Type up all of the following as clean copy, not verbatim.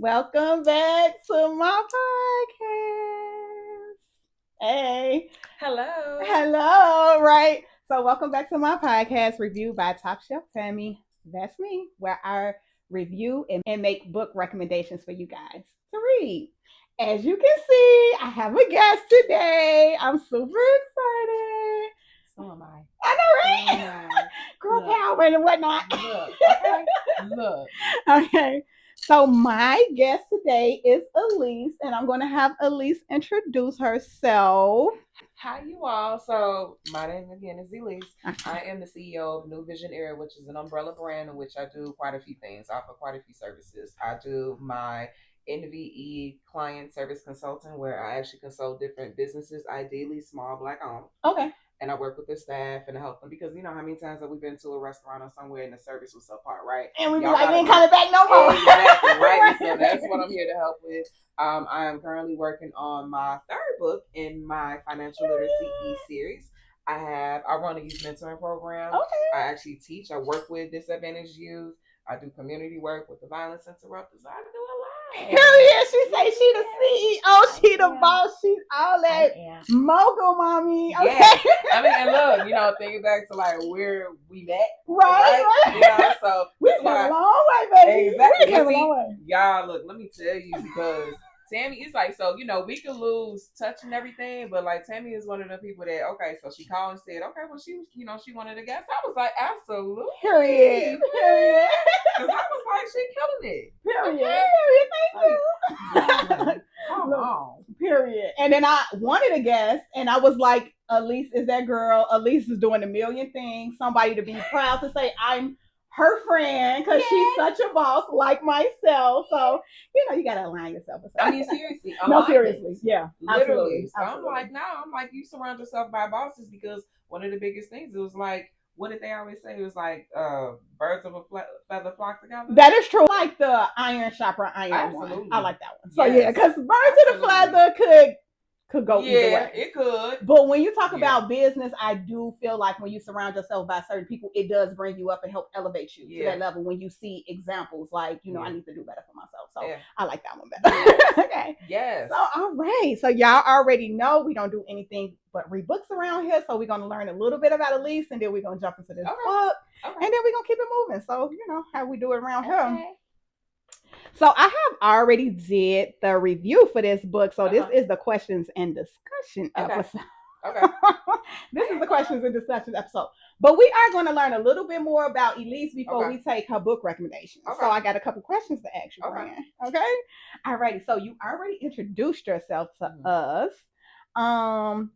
Welcome back to my podcast. Hey, Hello. hello, right? So, welcome back to my podcast, reviewed by Top Chef Tammie. That's me, where I review and make book recommendations for you guys to read. As you can see, I have a guest today. I'm super excited. So am I. I know, So right? am I. Girl Look, power and whatnot. look, okay? Look. Okay. So my guest today is Elise, and I'm going to have Elise introduce herself. Hi, you all. So, my name again is Elise. I am the CEO of New Vision Era, which is an umbrella brand in which I do quite a few things, offer quite a few services. I do my NVE client service consulting, where I actually consult different businesses, ideally small Black owned. Okay. And I work with the staff and I help them because you know how many times have we been to a restaurant or somewhere and the service was subpar, right? And we be Y'all like, we gotta ain't be coming back no more. exactly right. So that's what I'm here to help with. I am currently working on my third book in my financial literacy series. I run a youth mentoring program. Okay. I actually teach. I work with disadvantaged youth. I do community work with the violence interrupters. I do a lot. Hell yeah, she say she the CEO, she the boss, she's all that mogul mommy. Okay. Yeah. I mean, and look, thinking back to like where we met, right? So we came a long way, baby. Exactly. We came a long way. Y'all, look, let me tell you because Tammie, it's like, so, we could lose touch and everything, but like Tammie is one of the people that, okay, so she called and said, okay, well, she was, she wanted a guest. I was like, absolutely. Period. Because I was like, she killing it. Period. Okay. Period. Thank you. Come on. Period. And then I wanted a guest, and I was like, Elise is that girl. Elise is doing a million things. Somebody to be proud to say I'm her friend because she's such a boss like myself. So, you got to align yourself with I mean, seriously. No, seriously. Yeah. Literally. Absolutely. I'm like, you surround yourself by bosses because one of the biggest things, it was like, what did they always say? It was like birds of a feather flock together. That is true. Like the iron shopper iron Absolutely. one. I like that one. So yeah, because birds of the feather could go either way. It could. But when you talk about business, I do feel like when you surround yourself by certain people, it does bring you up and help elevate you to that level when you see examples like, I need to do better for myself. So I like that one better. Okay. Yes. So all right. So y'all already know we don't do anything but read books around here. So we're gonna learn a little bit about Elise and then we're gonna jump into this book. Okay. And then we're gonna keep it moving. So how we do it around here. So I have already did the review for this book. So this is the questions and discussion episode. Okay. This is the questions and discussion episode. But we are going to learn a little bit more about Elise before we take her book recommendations. So I got a couple questions to ask you, Brian. Okay. All righty. So you already introduced yourself to us. And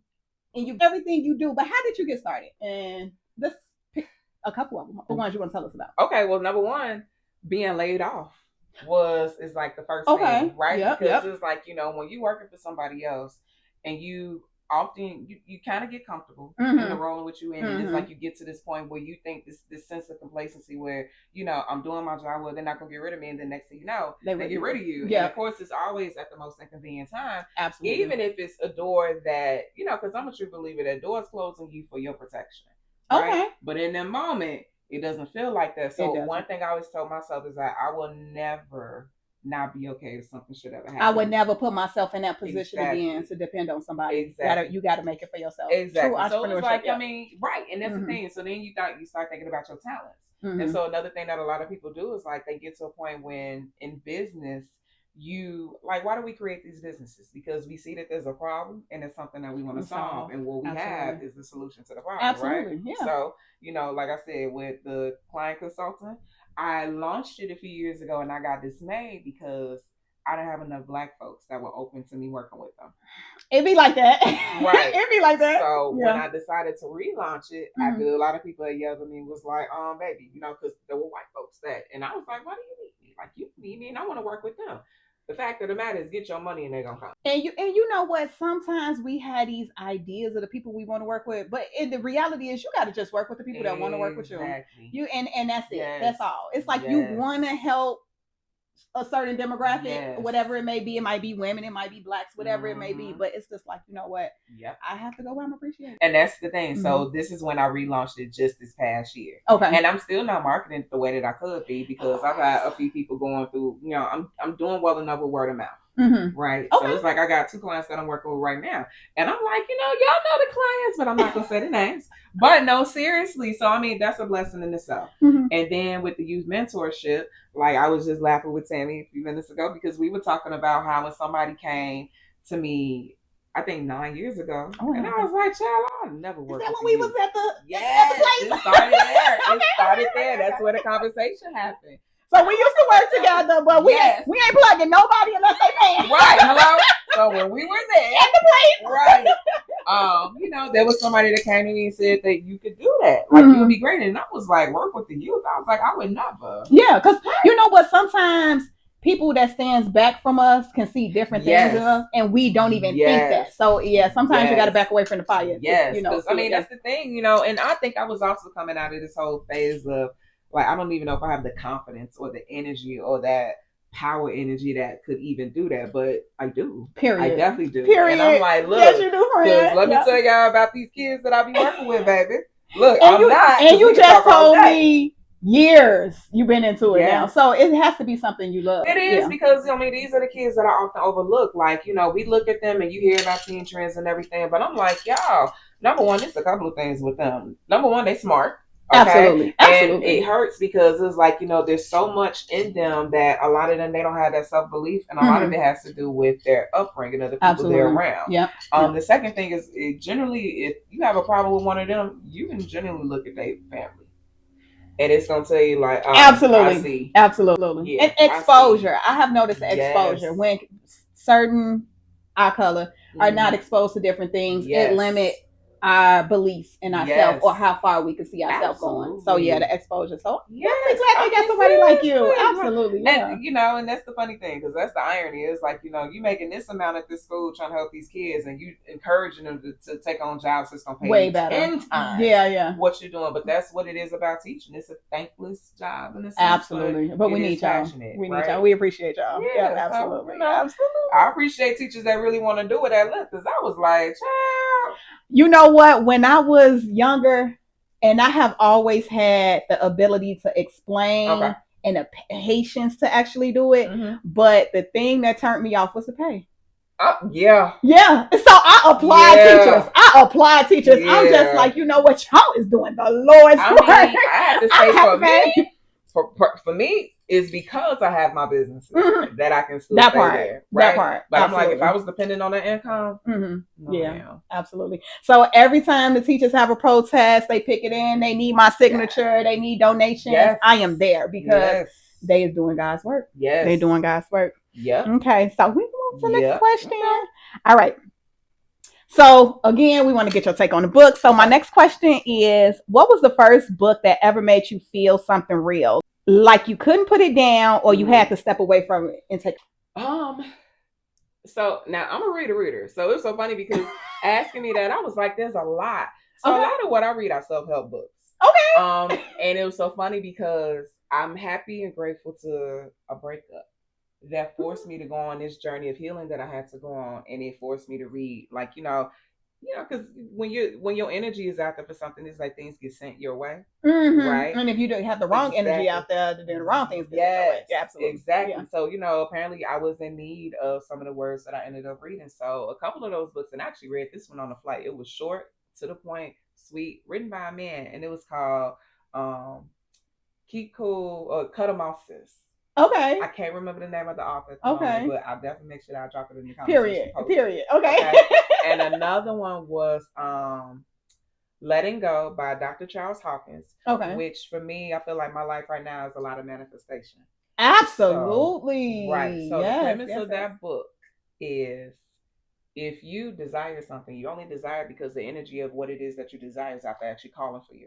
you everything you do, but how did you get started? And let's pick a couple of them. The ones you want to tell us about. Okay. Well, number one, being laid off is like the first thing, right? Because it's like, when you working for somebody else and you often you kind of get comfortable in the role in which you in, and it's like you get to this point where you think this sense of complacency where I'm doing my job, well, they're not gonna get rid of me, and the next thing you know, they get rid of you. And of course, it's always at the most inconvenient time. Absolutely. Even if it's a door that because I'm a true believer that doors close on you for your protection. Right? Okay. But in that moment, it doesn't feel like that. So one thing I always told myself is that I will never not be okay if something should ever happen. I would never put myself in that position again to depend on somebody. Exactly. You got to make it for yourself. Exactly. True entrepreneurship. So it's like, right. And that's the thing. So then you start thinking about your talents. And so another thing that a lot of people do is like they get to a point when in business, why do we create these businesses? Because we see that there's a problem and it's something that we want to solve. And what we have is the solution to the problem. Absolutely. Right? Yeah. So, like I said, with the client consultant, I launched it a few years ago and I got dismayed because I didn't have enough Black folks that were open to me working with them. It'd be like that. Right. It'd be like that. So when I decided to relaunch it, after a lot of people that yelled at me was like, baby, because there were white folks and I was like, why do you need me? Like, you need me and I want to work with them. The fact of the matter is, get your money and they're gonna come. And you know what? Sometimes we had these ideas of the people we want to work with, but the reality is, you got to just work with the people that want to work with you. And that's it. Yes. That's all. It's like you want to help a certain demographic, whatever it may be. It might be women, it might be blacks, whatever it may be. But it's just like, you know what? Yep. I have to go where I'm appreciated. And that's the thing. So this is when I relaunched it just this past year. Okay. And I'm still not marketing it the way that I could be because I've got a few people going through, I'm doing well enough with word of mouth. Right. Okay. So it's like I got 2 clients that I'm working with right now. And I'm like, y'all know the clients, but I'm not gonna say the names. But no, seriously. So I mean, that's a blessing in itself. And then with the youth mentorship, like I was just laughing with Tammie a few minutes ago because we were talking about how when somebody came to me, I think 9 years ago, and I was like, "Child, I'll never work." Is that when we was at the place? It started there. It started there. That's where the conversation happened. So we used to work together, but we ain't plugging nobody unless they pay. Right, hello. So when we were there at the place, right, there was somebody that came to me and said that you could do that, like you would be great, and I was like, work with the youth. I was like, I would never. Yeah, because you know what? Sometimes people that stands back from us can see different things in us, and we don't even think that. So sometimes you got to back away from the fire. Yes, because I mean that's the thing, and I think I was also coming out of this whole phase of. Like, I don't even know if I have the confidence or the energy or that power energy that could even do that, but I do. Period. I definitely do. Period. And I'm like, look, yes, you do, friend. Let me tell y'all about these kids that I be working with, baby. Look, and you just told me years you've been into it now. So it has to be something you love. It is because, these are the kids that I often overlook. Like, we look at them and you hear about teen trends and everything, but I'm like, y'all, number one, it's a couple of things with them. Number one, they smart. Okay? Absolutely. And it hurts because it's like, there's so much in them that a lot of them, they don't have that self-belief. And a lot of it has to do with their upbringing of the people they're around. The second thing is generally, if you have a problem with one of them, you can generally look at their family. And it's going to tell you like, absolutely. Absolutely. Yeah, and exposure. I have noticed the exposure when certain eye color are not exposed to different things. It limits our beliefs in ourselves or how far we can see ourselves going. So the exposure. So I'm glad they got somebody like you. Absolutely. Yeah. And and that's the funny thing, because that's the irony. Is like, you making this amount at this school trying to help these kids, and you encouraging them to take on jobs that's gonna pay way better 10 times what you're doing. But that's what it is about teaching. It's a thankless job in a sense. Absolutely. But we need y'all. We need y'all. We appreciate y'all. Yeah, absolutely. Absolutely. I appreciate teachers that really want to do it at length, because I was like, child. You know what? When I was younger, and I have always had the ability to explain and the patience to actually do it, but the thing that turned me off was the pay. Yeah. So I applied teachers. I'm just like, you know what y'all is doing the Lord's work. I have to say for me, is because I have my businesses that I can still stay there. Right? That part. But absolutely. I'm like, if I was dependent on that income, absolutely. So every time the teachers have a protest, they pick it in, they need my signature, they need donations, I am there because they is doing God's work. They're doing God's work. Okay, so we move to the next question. All right. So again, we want to get your take on the book. So my next question is, what was the first book that ever made you feel something real? Like you couldn't put it down, or you had to step away from it and take. So now I'm a reader. So it's so funny because asking me that, I was like, there's a lot. So a lot of what I read are self-help books. Okay. And it was so funny because I'm happy and grateful to a breakup that forced me to go on this journey of healing that I had to go on, and it forced me to read, like, because when your energy is out there for something, it's like things get sent your way, right? And if you don't have the wrong energy out there, then the wrong things get sent your way. Yeah, absolutely. Exactly. Yeah. So apparently I was in need of some of the words that I ended up reading. So a couple of those books, and I actually read this one on the flight. It was short, to the point, sweet, written by a man, and it was called "Keep Cool" or "Cut 'Em Off, Sis." Okay. I can't remember the name of the author. Moment, but I'll definitely make sure that I drop it in the comments. Period. Okay. And another one was Letting Go by Dr. Charles Hawkins. Okay. Which for me, I feel like my life right now is a lot of manifestation. Absolutely. So the premise of that book is, if you desire something, you only desire it because the energy of what it is that you desire is out there actually calling for you.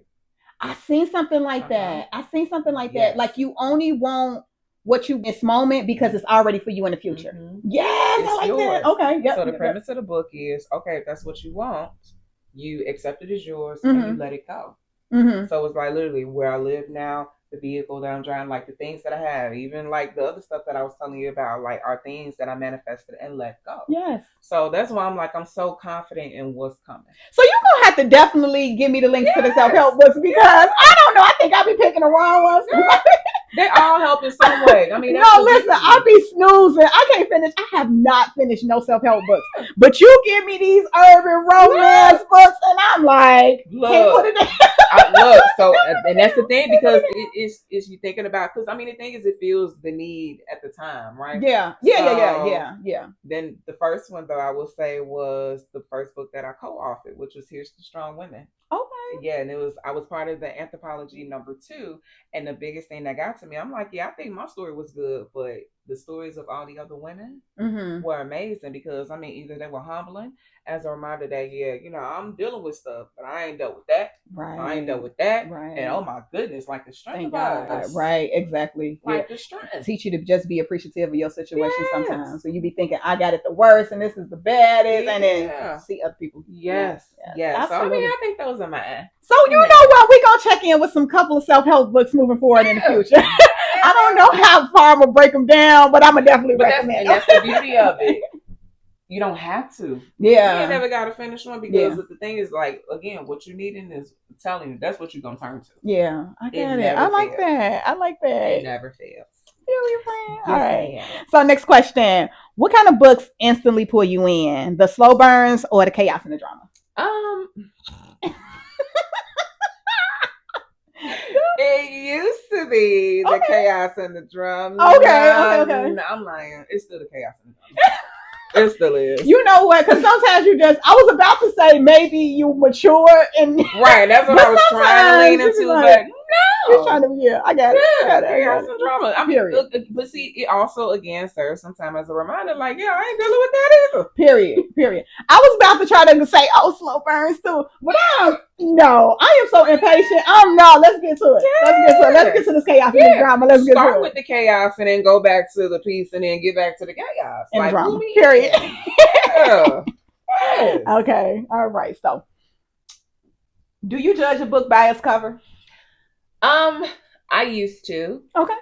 I seen something like that. Like you only want what you this moment because it's already for you in the future. Yes, it's I like yours. That. Okay. Yep. So the premise of the book is, okay, if that's what you want, you accept it as yours and you let it go. So it's like literally where I live now, the vehicle that I'm driving, like the things that I have, even like the other stuff that I was telling you about, like are things that I manifested and let go. Yes. So that's why I'm so confident in what's coming. So you're gonna have to definitely give me the links to the self-help books because I don't know. I think I'll be picking the wrong ones. They all help in some way. I mean, no, listen, I'll be snoozing. I can't finish. I have not finished no self-help books. But you give me these urban romance books, and I'm like, can't put it in. Look, so and that's the thing because it's you thinking about because I mean the thing is it feels the need at the time, right? Yeah. Then the first one though I will say was the first book that I co-authored, which was Here's to Strong Women. Okay. Yeah, and I was part of the anthology #2, and the biggest thing that got to me, I'm like, yeah, I think my story was good, but the stories of all the other women were amazing because I mean, either they were humbling as a reminder that I'm dealing with stuff, but I ain't dealt with that. Right. I ain't dealt with that. Right. And oh my goodness, like the strength Thank of God. Right, exactly. Like the strength. Teach you to just be appreciative of your situation sometimes. So you be thinking, I got it the worst and this is the baddest, and then see other people. Yes. So I mean, I think those are mine. So you know what? We're gonna check in with some couple of self-help books moving forward in the future. I don't know how far I'm gonna break them down, but I'm gonna definitely recommend. That's the beauty of it. You don't have to. Yeah. You ain't never got to finish one because the thing is, like, again, what you needing is telling you that's what you're gonna turn to. Yeah, I get it. I like that. It never fails. Really, friend? All right. So next question: what kind of books instantly pull you in? The slow burns or the chaos and the drama? It used to be the chaos and the drama. Okay. I'm lying. It's still the chaos and the drama. It still is. You know what? Because sometimes I was about to say maybe you mature and right. That's what I was trying to lean into, but no. You're trying to I got it. Chaos and drama. I mean, but see, it also again serves sometimes as a reminder, like, yeah, I ain't dealing with that either. Period. I was about to try to say, slow burns too, but I am so impatient. Let's get to it. Let's get to this chaos and the drama. Let's get start with the chaos and then go back to the peace and then get back to the chaos and like, drama. Period. Yeah. Yes. Okay. All right. So, do you judge a book by its cover? I used to. Okay.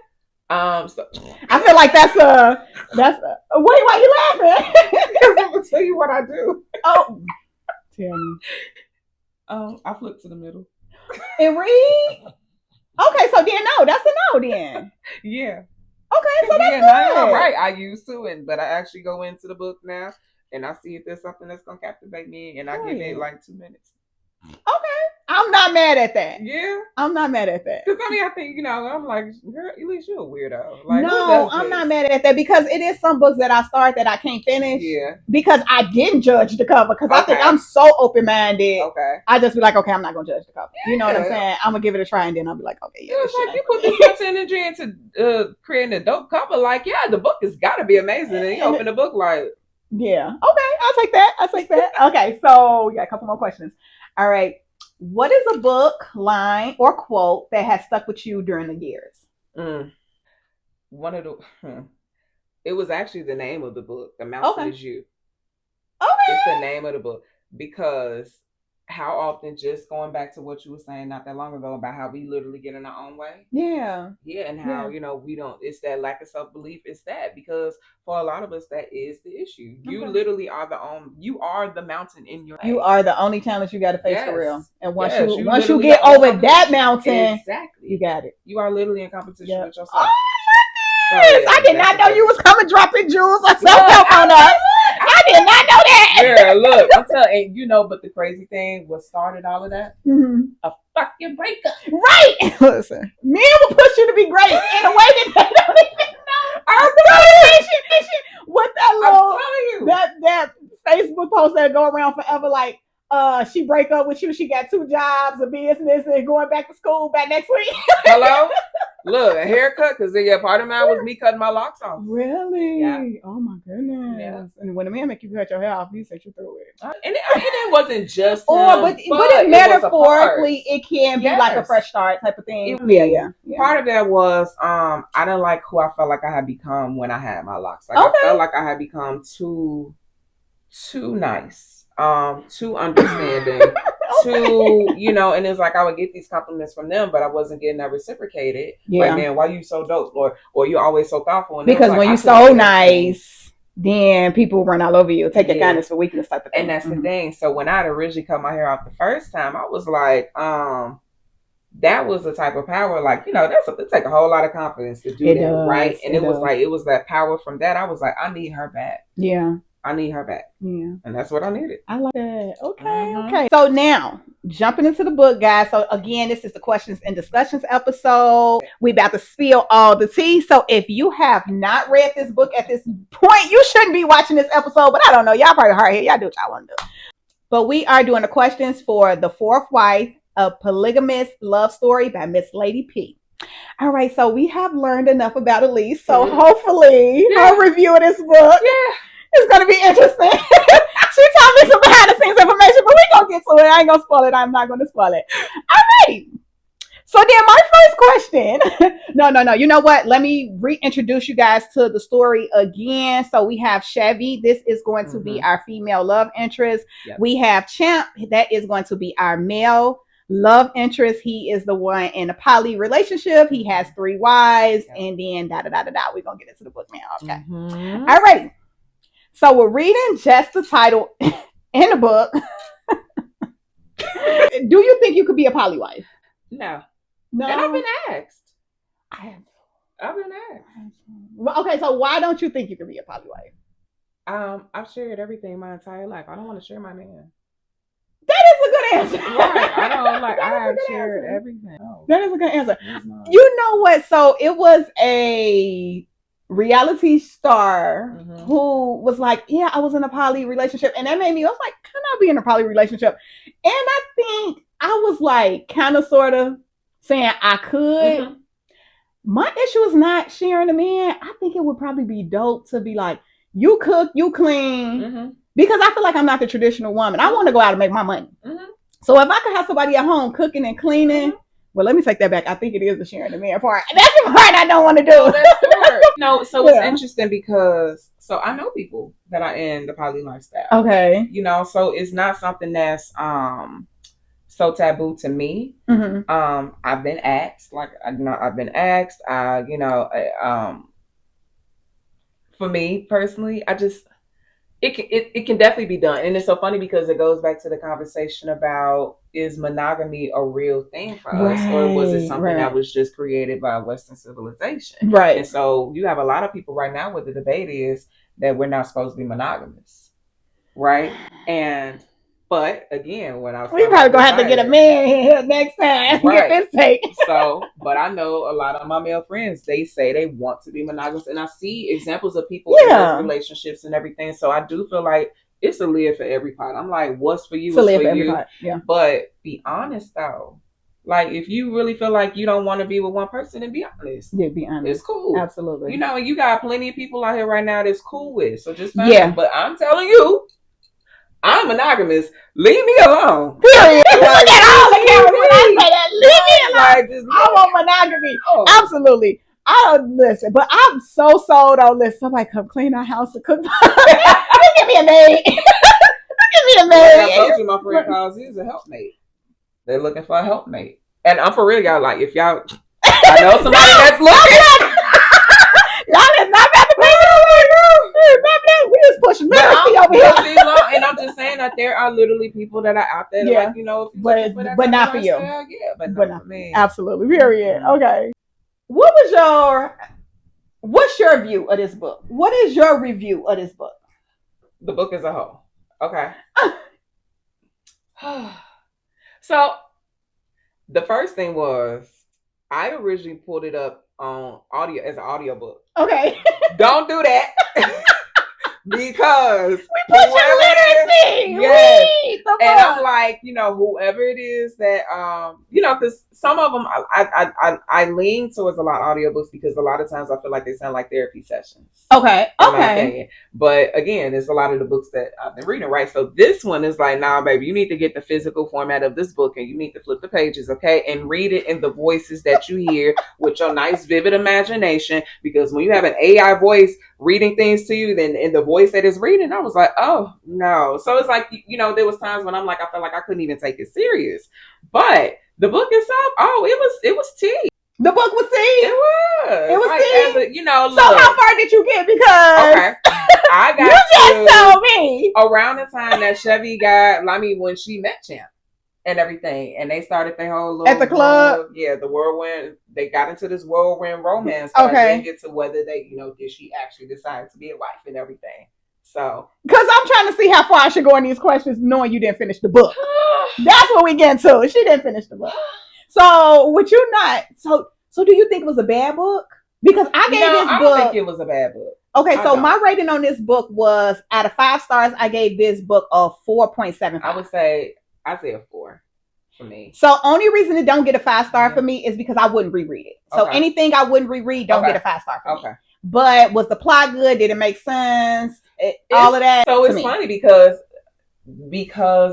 So I feel like that's wait, why you laughing? Because I'm gonna tell you what I do. Oh, tell me. I flip to the middle. And read? Okay, so then that's a no then. Yeah. Okay, so that's good. Right. I used to, but I actually go into the book now and I see if there's something that's gonna captivate me and I give it like 2 minutes. Okay. I'm not mad at that. Yeah. I'm not mad at that. Because I mean, I think, I'm like, girl, at least you're a weirdo. Like, no, I'm not mad at that because it is some books that I start that I can't finish. Yeah. Because I didn't judge the cover because I think I'm so open-minded. Okay. I just be like, okay, I'm not going to judge the cover. Yeah. You know what I'm saying? I'm going to give it a try and then I'll be like, okay, yeah. It's like you put this much energy into creating a dope cover. Like, yeah, the book has got to be amazing. And you open the book like. Yeah. Okay. I'll take that. Okay. So, a couple more questions. All right. What is a book, line, or quote that has stuck with you during the years? One of the, it was actually the name of the book. The Mountain is You. Okay. It's the name of the book because how often, just going back to what you were saying not that long ago about how we literally get in our own way. Yeah. Yeah, and how, we don't, it's that lack of self-belief. It's that because for a lot of us, that is the issue. Okay. You literally are you are the mountain in your life. You are the only challenge you got to face for real. And once you get over that mountain, exactly, you got it. You are literally in competition with yourself. Oh, I did not know you was coming dropping jewels or self-help on us. I did not know that. Yeah, look, I'm telling you, but the crazy thing, what started all of that? A fucking breakup. Right. Listen, men will push you to be great in a way that they don't even know. I'm telling you. What that Facebook post that go around forever, like, she break up with you, she got 2 jobs, a business, and going back to school back next week. Hello? Look, a haircut, because part of mine was me cutting my locks off. Really? Yeah. Oh my goodness. Yeah. And when a man make you cut your hair off, he set you through it. And it wasn't just but it metaphorically, it can be like a fresh start type of thing. Yeah. Part of that was I didn't like who I felt like I had become when I had my locks. Like I felt like I had become too nice. Too understanding, to, you know, and it's like I would get these compliments from them, but I wasn't getting that reciprocated. Yeah. Like, man, why you so dope? Or you're always so thoughtful. And because when you're so nice, then people run all over you. Take your kindness for weakness type of thing. And that's the thing. So when I originally cut my hair off the first time, I was like, that was the type of power, like, you know, it take a whole lot of confidence to do that, right? And it was that power from that. I was like, I need her back. Yeah. I need her back. Yeah. And that's what I needed. I like that. Okay. Okay. So now, jumping into the book, guys. So again, this is the questions and discussions episode. We about to spill all the tea. So if you have not read this book at this point, you shouldn't be watching this episode. But I don't know. Y'all probably hard here. Y'all do what y'all want to do. But we are doing the questions for The Fourth Wife, a Polygamous Love Story by Miss Lady P. All right, so we have learned enough about Elise. So hopefully her review of this book is going to be interesting. She told me some behind the scenes information, but we're going to get to it. I ain't going to spoil it. I'm not going to spoil it. All right. So then my first question, no. You know what? Let me reintroduce you guys to the story again. So we have Chevy. This is going to be our female love interest. Yep. We have Champ. That is going to be our male love interest. He is the one in a poly relationship. He has 3 wives, and then We're going to get into the book now. Okay. All right. So we're reading just the title in the book. Do you think you could be a poly wife? No. And I've been asked. I've been asked. Well, okay, so why don't you think you could be a poly wife? I've shared everything my entire life. I don't want to share my man. That is a good answer. Right. I don't like. I have shared everything. No. That is a good answer. You know what? So it was a reality star who was like, yeah, I was in a poly relationship, and that made me. I was like, can I be in a poly relationship? And I think I was like, kind of, sort of saying I could. My issue is not sharing a man. I think it would probably be dope to be like, you cook, you clean. Because I feel like I'm not the traditional woman. I want to go out and make my money. So if I could have somebody at home cooking and cleaning, well, let me take that back. I think it is the sharing the man part. That's the part I don't want to do. No, so it's interesting because, so I know people that are in the poly lifestyle. Okay. You know, so it's not something that's so taboo to me. I've been asked, for me personally, it can definitely be done. And it's so funny because it goes back to the conversation about, is monogamy a real thing for us, or was it something that was just created by Western civilization? Right. And so you have a lot of people right now where the debate is that we're not supposed to be monogamous. Right. But again, when I was we probably gonna have to get a man here next time. Get this take. So, but I know a lot of my male friends, they say they want to be monogamous, and I see examples of people in those relationships and everything. So I do feel like it's a live for every pot. I'm like, what's for you is for you. Yeah. But be honest though. Like, if you really feel like you don't want to be with one person, then be honest. Yeah, be honest. It's cool. Absolutely. You know, you got plenty of people out here right now that's cool with. So just find them. But I'm telling you, I'm monogamous. Leave me alone. Period. Look at all the cameras when I say that. Leave me alone. I want monogamy. Absolutely. I don't listen, but I'm so sold on this. Somebody come clean our house and cook. Give me a maid. Give me a maid. I told you my friend calls he's a helpmate. They're looking for a helpmate. And I'm for real, y'all. Like, if y'all, I know somebody that's looking. Y'all is not about to pay me. We just pushing mercy over here. And I'm just saying that there are literally people that are out there, like, you know, but not for you. Yeah, but not for me. Absolutely. Period. Okay. What's your view of this book? What is your review of this book? The book as a whole. Okay. So the first thing was, I originally pulled it up on audio as an audiobook. Okay. Don't do that. Because we push literacy. Yes. And I'm like, you know, whoever it is that you know, because some of them I lean towards a lot of audiobooks because a lot of times I feel like they sound like therapy sessions. Okay. Okay. But again, there's a lot of the books that I've been reading, right? So this one is like, nah, baby, you need to get the physical format of this book and you need to flip the pages, okay? And read it in the voices that you hear with your nice, vivid imagination. Because when you have an AI voice, reading things to you, then in the voice that is reading, I was like, oh no. So it's like, there was times when I'm like, I felt like I couldn't even take it serious. But the book itself, it was tea. The book was tea. It was. It was like, tea. Look, so how far did you get? Because I got you just told me around the time that Chevy when she met Champ and everything, and they started their whole little at the club. The whirlwind. They got into this whirlwind romance. But I didn't get to whether they, did she actually decide to be a wife and everything. So, because I'm trying to see how far I should go in these questions, knowing you didn't finish the book. That's what we get to. She didn't finish the book. So, would you not? So do you think it was a bad book? Because I gave this book. I don't think it was a bad book. Okay, so my rating on this book was, out of 5 stars, I gave this book a 4.75. I'd say a 4 for me. So only reason it don't get a 5-star for me is because I wouldn't reread it. So anything I wouldn't reread don't get a 5-star for me. But was the plot good? Did it make sense? All of that. So it's funny because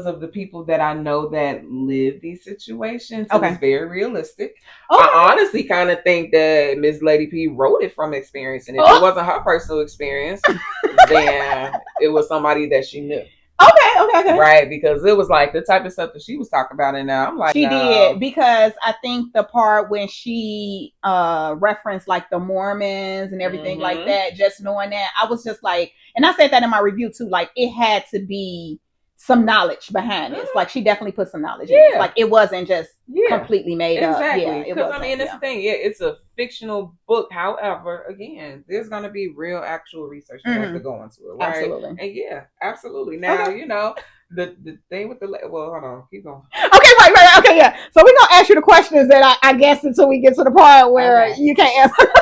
of the people that I know that live these situations. It's very realistic. I honestly kind of think that Miss Lady P wrote it from experience, and if it wasn't her personal experience, then it was somebody that she knew. Okay. Right, because it was like the type of stuff that she was talking about, and now I'm like, she did, because I think the part when she referenced like the Mormons and everything like that, just knowing that, I was just like, and I said that in my review too, like it had to be some knowledge behind this. Like she definitely put some knowledge in it. Like it wasn't just completely made up. Exactly. Because that's the thing. It's a fictional book. However, again, there's going to be real, actual research that has to go into it. Right? Absolutely. And absolutely. Now, the thing with hold on, keep going. Okay, right. Okay, yeah. So we're gonna ask you the questions that I guess until we get to the part where you can't answer.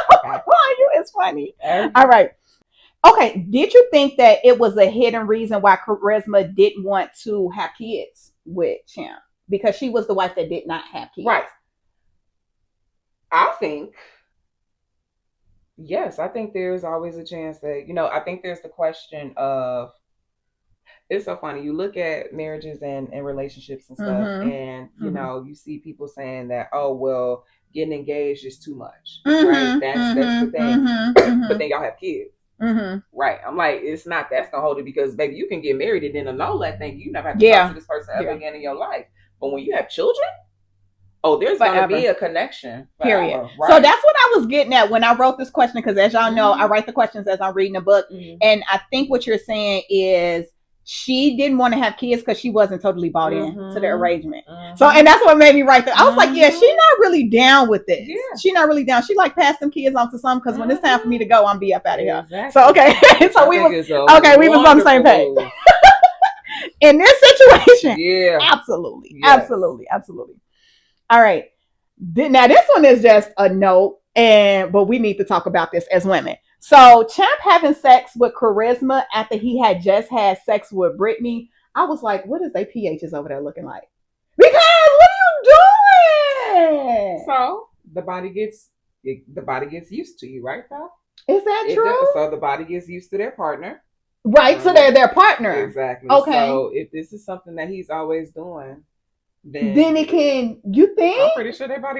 It's funny. All right. Okay, did you think that it was a hidden reason why Charisma didn't want to have kids with Champ? Because she was the wife that did not have kids. Right. I think, yes, I think there's always a chance that, I think there's the question of, it's so funny. You look at marriages and relationships and stuff, and, you see people saying that, oh, well, getting engaged is too much, right? That's the thing. But then y'all have kids. Right. I'm like, it's not that's gonna hold it, because baby, you can get married and then annul that thing. You never have to talk to this person ever again in your life. But when you have children, there's gonna be a connection. Forever, period. Right? So that's what I was getting at when I wrote this question, because as y'all know, I write the questions as I'm reading the book. And I think what you're saying is she didn't want to have kids because she wasn't totally bought in to the arrangement. So, and that's what made me write that. I was like, yeah, she's not really down with this. Yeah. She's not really down. She like passed them kids on to some, because when it's time for me to go, I'm be up out of here. Exactly. So, so we was on the same page. In this situation, absolutely. All right. Now this one is just a note, but we need to talk about this as women. So Champ having sex with Charisma after he had just had sex with Brittany, I was like, what is their pHs over there looking like? Because what are you doing? So the body gets used to you, right, Val? Is that true? So the body gets used to their partner. Right, so they're their partner. Exactly. Okay. So if this is something that he's always doing, then it can, you think? I'm pretty sure they got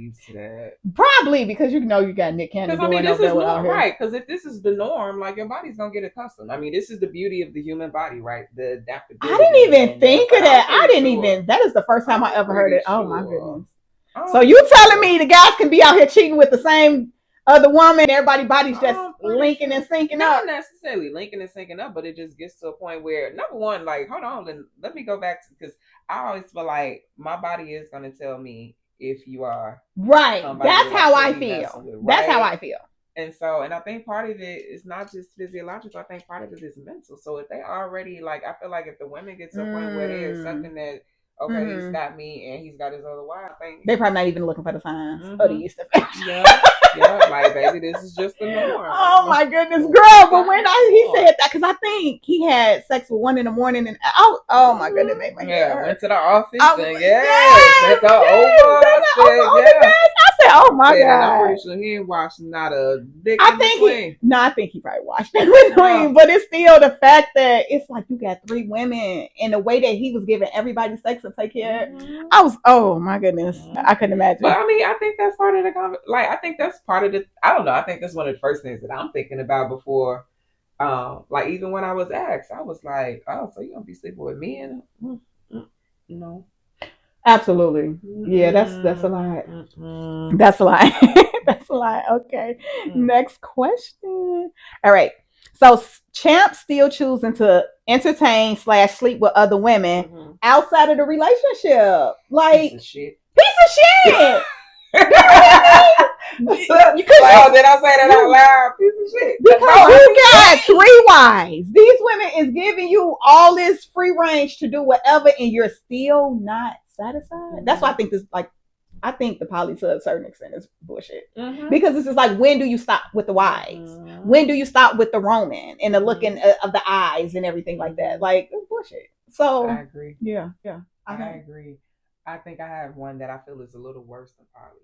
used to that. Probably, because you got Nick Cannon doing this is norm, right? Because if this is the norm, like, your body's gonna get accustomed. I mean, this is the beauty of the human body, right? The adaptability. I didn't even think of that. That is the first time I ever heard it. Oh my goodness. So you telling me the guys can be out here cheating with the same other woman, and everybody's body's just linking and syncing up? Not necessarily linking and syncing up, but it just gets to a point where, number one, like, hold on, let me go back to, because I always feel like my body is going to tell me if you are right. That's how I feel. Right? That's how I feel. And so, and I think part of it is not just physiological. I think part of it is mental. So if they already, like, I feel like if the women get to a point where there's something that, he's got me and he's got his other wife, I think they're probably not even looking for the signs or the yeast infection. Yeah, like, baby, this is just the norm. Oh my goodness, girl! But when he said that, because I think he had sex with 1 a.m. and oh my goodness, it made my hair hurt. Went to the office and yes, that's all over. I said, oh my God. I'm pretty sure he ain't washed not a dick in between. I think he probably washed in between, but it's still the fact that it's like you got 3 women and the way that he was giving everybody sex to take care. Oh my goodness, I couldn't imagine. But I mean, I think that's part of the I think that's part of the. I don't know. I think that's one of the first things that I'm thinking about before. Like even when I was asked, I was like, "Oh, so you gonna be sleeping with me?" And no, absolutely, yeah, that's a lot. That's a lot. That's a lot. Okay, next question. All right. So Champ still choosing to entertain / sleep with other women outside of the relationship. Like piece of shit. Because did I say that out loud? Piece of shit. Because you got 3 wives. These women is giving you all this free range to do whatever, and you're still not satisfied. That's why I think I think the poly to a certain extent is bullshit. Because it's just like, when do you stop with the wives? When do you stop with the roaming and the looking of the eyes and everything like that? Like, it's bullshit. So I agree. Yeah. I agree. I think I have one that I feel is a little worse than poly.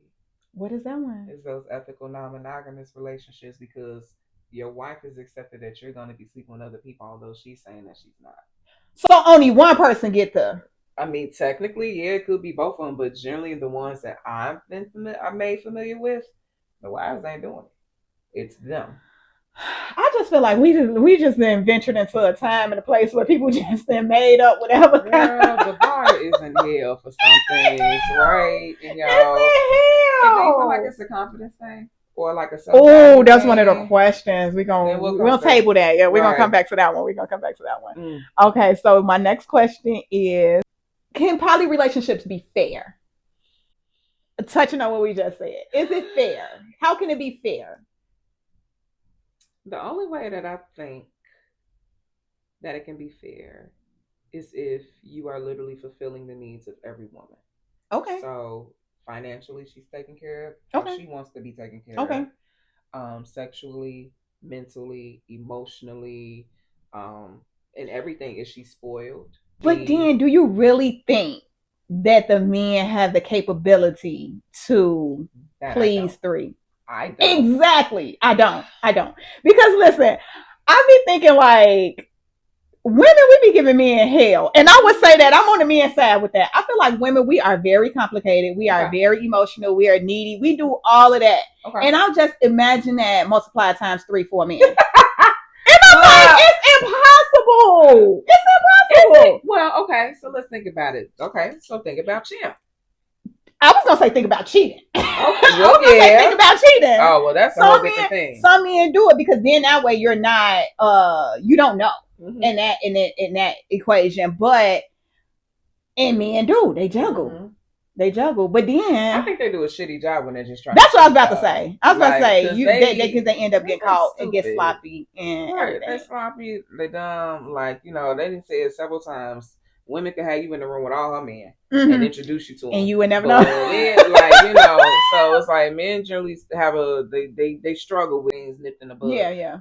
What is that one? It's those ethical non-monogamous relationships, because your wife has accepted that you're going to be sleeping with other people, although she's saying that she's not. So only one person get the. I mean, technically, yeah, it could be both of them, but generally the ones that I'm made familiar with, the wives ain't doing it. It's them. I just feel like we just then ventured into a time and a place where people just then made up whatever. Girl, the bar is in hell for some things, right? And y'all, it's in hell. Do you feel like it's a confidence thing? Or like a that's one of the questions. We'll table that. Yeah, we're gonna come back to that one. Okay, so my next question is, can poly relationships be fair? Touching on what we just said. Is it fair? How can it be fair? The only way that I think that it can be fair is if you are literally fulfilling the needs of every woman. Okay. So financially, she's taken care of. She wants to be taken care of. Sexually, mentally, emotionally, and everything. Is she spoiled? But then, do you really think that the men have the capability to please 3? I don't. Exactly. I don't. Because listen, I be thinking like, women, we be giving men hell. And I would say that I'm on the men's side with that. I feel like women, we are very complicated. We are very emotional. We are needy. We do all of that. And I'll just imagine that multiplied times 3, 4 men. And I'm like, it's impossible. It's impossible. Well, okay. So let's think about it. Okay. So think about Champ. I was gonna say think about cheating. Okay. Think about cheating. Oh well, that's a whole different thing. Some men do it because then that way you're not you don't know in that equation. But men do, they juggle. They juggle, but then I think they do a shitty job when they're just trying. That's what I was about to say. They end up getting caught and get sloppy and everything. They're sloppy. They dumb. Like they didn't say it several times. Women can have you in the room with all her men and introduce you to them, and you would never know. So it's like men generally have they struggle with things nipped in the bud. Yeah.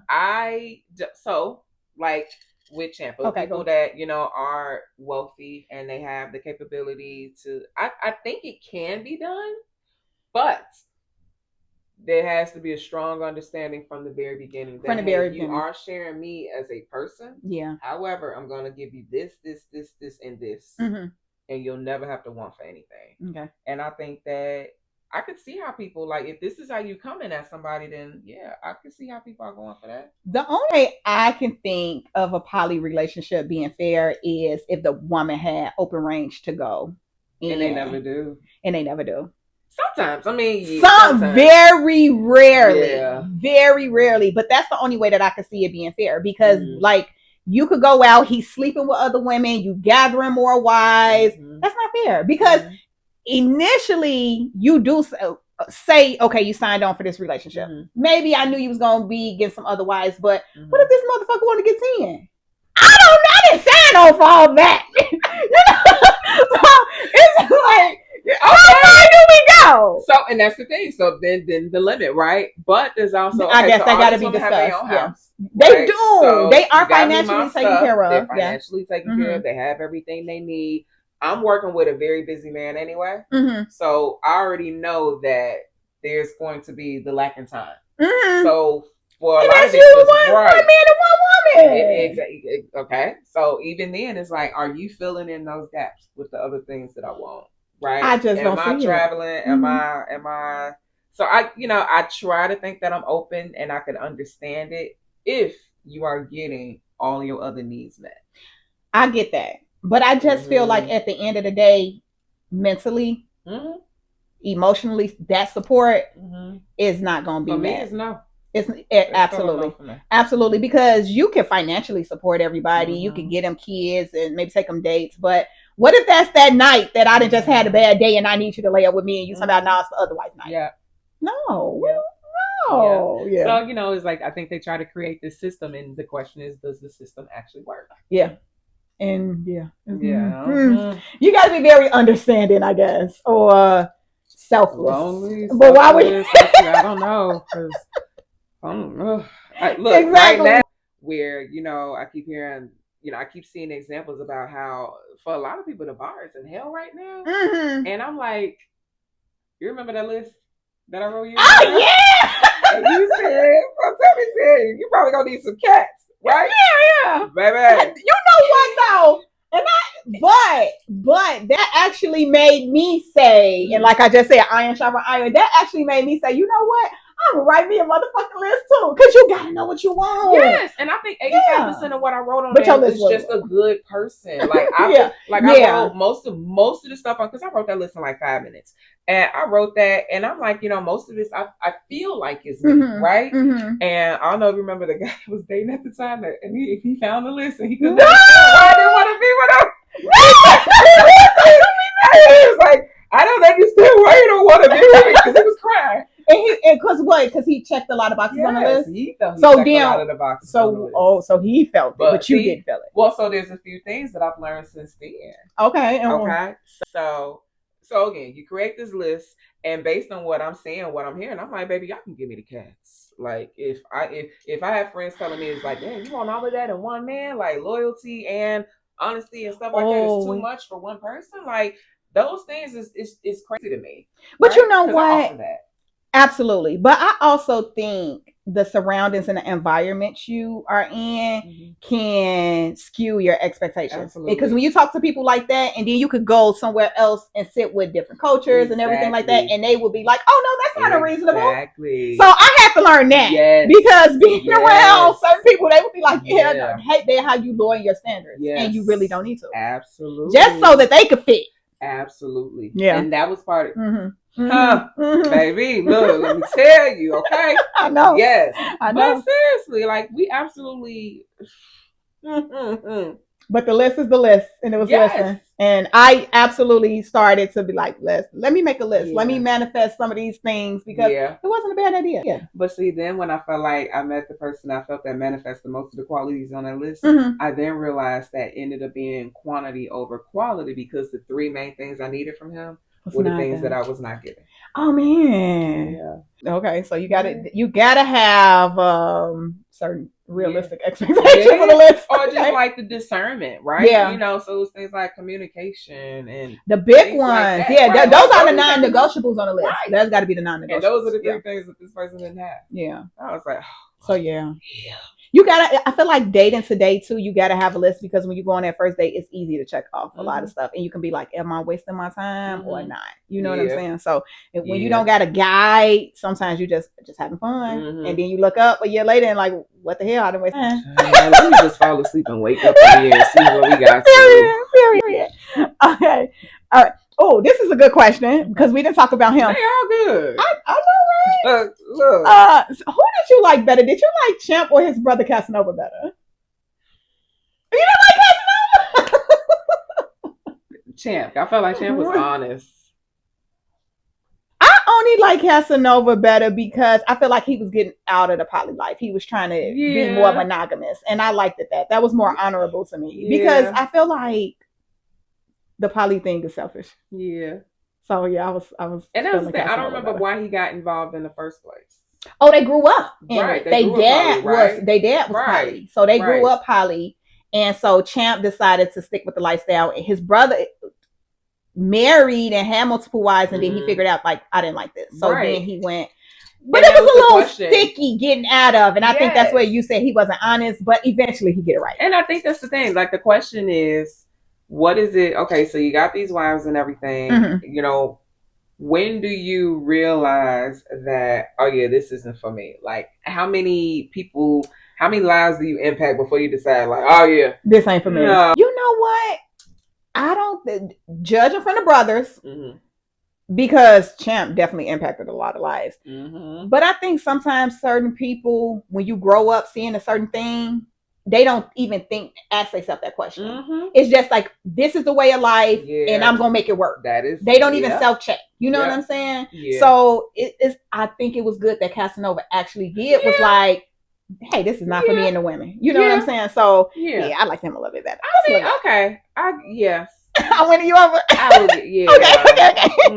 So like with Champ, people that are wealthy and they have the capability to. I think it can be done, but there has to be a strong understanding from the very beginning that you are sharing me as a person. Yeah. However, I'm going to give you this, and this, and you'll never have to want for anything. Okay. And I think that I could see how people, like, if this is how you come in at somebody, then yeah, I can see how people are going for that. The only way I can think of a poly relationship being fair is if the woman had open range to go. And they never do. Sometimes, very rarely, but that's the only way that I could see it being fair because, like, you could go out, he's sleeping with other women, you gathering more wives. That's not fair because initially you do say, okay, you signed on for this relationship. Maybe I knew you was gonna be getting some other wives, but what if this motherfucker want to get 10? I didn't sign on for all that. So it's like, how far do we go? No. So, and that's the thing. So then the limit, right? But there's also, I guess that got to be discussed. Have their own house, They right? do. So they are financially taken care of. They're financially taken care of. They have everything they need. I'm working with a very busy man anyway. So I already know that there's going to be the lacking time. So for a lot of people, one man and one woman. Exactly. Okay. So even then, it's like, are you filling in those gaps with the other things that I want? Right. I just don't see it. Am I traveling? Am I? So I try to think that I'm open and I can understand it if you are getting all your other needs met. I get that. But I just feel like at the end of the day, mentally, emotionally, that support is not going to be for met. Me, it's no. It's absolutely, because you can financially support everybody. You can get them kids and maybe take them dates. But what if that's that night that I done just had a bad day and I need you to lay up with me and you talking about, no, it's the other white night? Yeah. No. Yeah. No. Yeah. So, it's like, I think they try to create this system, and the question is, does the system actually work? Yeah. And you got to be very understanding, I guess, or selfless. Lonely, but why would you? I don't know, because I don't know. Look, exactly. Right now, where I keep hearing, I keep seeing examples about how for a lot of people the bar is in hell right now, and I'm like, you remember that list that I wrote you? Oh yeah. And you said, Tammie said, you probably gonna need some cats. Right? Yeah. Baby. You know what though? But that actually made me say, and like I just said, iron sharpen iron, that actually made me say, you know what? I'm gonna write me a motherfucking list too. Cause you gotta know what you want. Yes. And I think 85% of what I wrote on there is just a good person. Like I wrote most of the stuff on, because I wrote that list in like 5 minutes. And I wrote that, and I'm like, most of this I feel like is me, right? And I don't know if you remember the guy I was dating at the time, and he found the list and he couldn't I didn't want to be with him. He was like, I don't understand why you don't want to be with me, because he was crying. And because he checked a lot of boxes on the list. He checked a lot of the boxes on the list. So he felt it, but you didn't feel it. Well, so there's a few things that I've learned since then. Okay. So again, you create this list, and based on what I'm seeing, what I'm hearing, I'm like, baby, y'all can give me the cats. Like if I have friends telling me it's like, damn, you want all of that in one man, like loyalty and honesty and stuff like that is too much for one person. Like those things is crazy to me. But right? You know what? Absolutely. But I also think the surroundings and the environment you are in can skew your expectations. Absolutely. Because when you talk to people like that, and then you could go somewhere else and sit with different cultures and everything like that, and they will be like, oh no, that's not unreasonable. Exactly. So I have to learn that. Because being around certain people, they would be like, no, hey, they're how you lower your standards. And you really don't need to. Absolutely. Just so that they could fit. Absolutely. Yeah. And that was part of baby, look, let me tell you, okay? I know. Yes. I know. But seriously, like we absolutely But the list is the list, and it was listen. And I absolutely started to be like, let me make a list. Yeah. Let me manifest some of these things, because it wasn't a bad idea. Yeah. But see, then when I felt like I met the person I felt that manifested most of the qualities on that list, I then realized that ended up being quantity over quality, because the three main things I needed from him were the things that I was not getting. Oh man. Yeah. Okay, so you gotta have certain realistic expectations for the list. Or just like the discernment, right? Yeah. So it's things like communication and the big ones. Like those are the non-negotiables on the list. Right. That's gotta be the non-negotiables. And those are the three things that this person didn't have. Yeah. I was like, so yeah. You gotta, I feel like dating today too, you gotta have a list, because when you go on that first date, it's easy to check off a lot of stuff, and you can be like, am I wasting my time or not? You know what I'm saying? So when you don't got a guide, sometimes you just having fun, and then you look up a year later and like, what the hell? I didn't waste time. Let me just fall asleep and wake up here and see what we got. Period. Okay. All right. Oh, this is a good question, because we didn't talk about him. They all good. I know, right? Look. So who did you like better? Did you like Champ or his brother Casanova better? You didn't like Casanova? Champ. I felt like Champ was honest. I only like Casanova better because I feel like he was getting out of the poly life. He was trying to be more monogamous, and I liked that. That was more honorable to me, because I feel like the poly thing is selfish. Yeah. So yeah, I was. And that's the thing. I don't remember why he got involved in the first place. Oh, they grew up. Right. Their dad was poly. So they grew up poly. And so Champ decided to stick with the lifestyle. And his brother married and had multiple wives, and then he figured out, like, I didn't like this. So then he went. But it was a little sticky getting out of. And I think that's where you said he wasn't honest, but eventually he get it right. And I think that's the thing. Like, the question is, what is it? Okay, so you got these wives and everything. You know, when do you realize that, oh yeah, this isn't for me? Like, how many lives do you impact before you decide, like, oh yeah, this ain't for me? No. You know what? I don't judge from the brothers because Champ definitely impacted a lot of lives. But I think sometimes certain people, when you grow up seeing a certain thing, they don't even ask themselves that question. It's just like, this is the way of life, and I'm gonna make it work. They don't even self-check. You know what I'm saying? So I think it was good that Casanova actually was like, hey, this is not for me and the women. You know what I'm saying? So I like him a little bit better. I mean, okay. Yes. I'm winning you over. I would,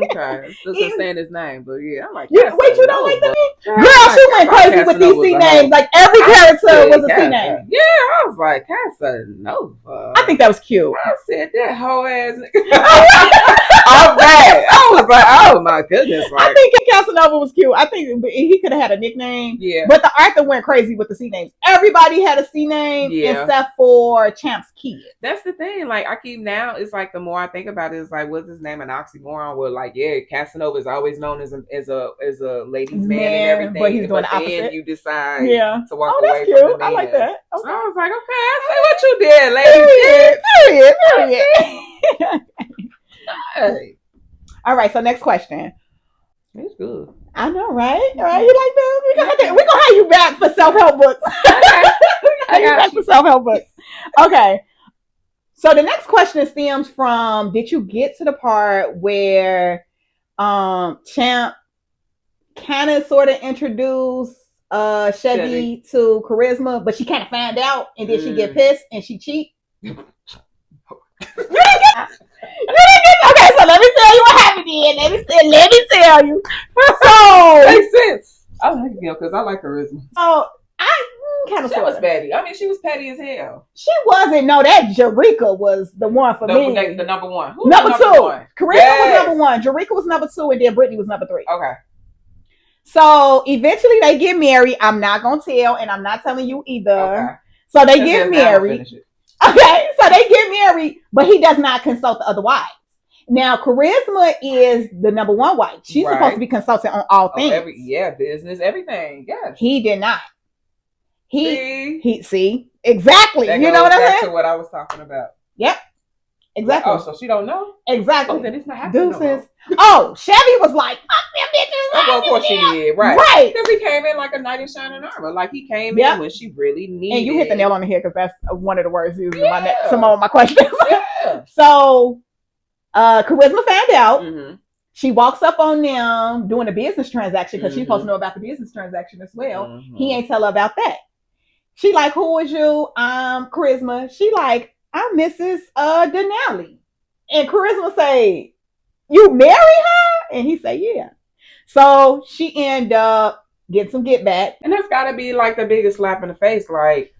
okay. Still saying his name, but I'm like, wait, you don't like the name? Girl, she went crazy with these C names. Like, every character was a C name. Yeah, I was like, Casanova. I think that was cute. I said that whole ass nigga. All right. I was like, oh my goodness. Like, I think Casanova was cute. I think he could have had a nickname. Yeah. But the author went crazy with the C names. Everybody had a C name except for Champ's kid. That's the thing. Like, it's like, the more I think about it, it's like, what's his name? An oxymoron. Where, like, Casanova is always known as a ladies' man and everything. But he's doing the opposite. Then you decide to walk away that's cute. from the man. I like that. Okay. So I was like, okay, I see what you did, lady. Period. All right, so next question. It's good. I know, right? All right, you like that? We're gonna have you back for self-help books. I got back for self-help books. Okay. So the next question stems from, did you get to the part where Champ kind of sort of introduced Chevy to Charisma, but she kind of found out, and then she get pissed and she cheat? Okay, so let me tell you what happened then. Let me tell you. So makes sense. I like him because I like Charisma. Oh, I kind of was petty. I mean, she was petty as hell. She wasn't. No, that Jerrica was the one for me. The number one. Number two. Charisma was number one. Jerrica was number two, and then Brittany was number three. Okay. So eventually they get married. I'm not gonna tell, and I'm not telling you either. Okay. So they get married. Okay, so they get married, but he does not consult the other wives. Now, Charisma is the number one wife. She's supposed to be consulting on all things. Business, everything. Yes. He did not. He exactly. That you know what I'm saying? Back to what I was talking about. Yep. Exactly. Oh, so she don't know? Exactly. Oh, then it's not happening. Oh, Chevy was like, fuck them bitches. Well, of course she did. Right. Because he came in like a knight in shining armor. Like, he came in when she really needed. And you hit the nail on the head, because that's one of the words used in some of my questions. So, Charisma found out. She walks up on them doing a business transaction, because she's supposed to know about the business transaction as well. He ain't tell her about that. She like, who is you? I'm Charisma. She like, I'm Mrs. Denali. And Charisma say, you marry her? And he say, yeah. So she end up getting some get back. And that's got to be like the biggest slap in the face. Like,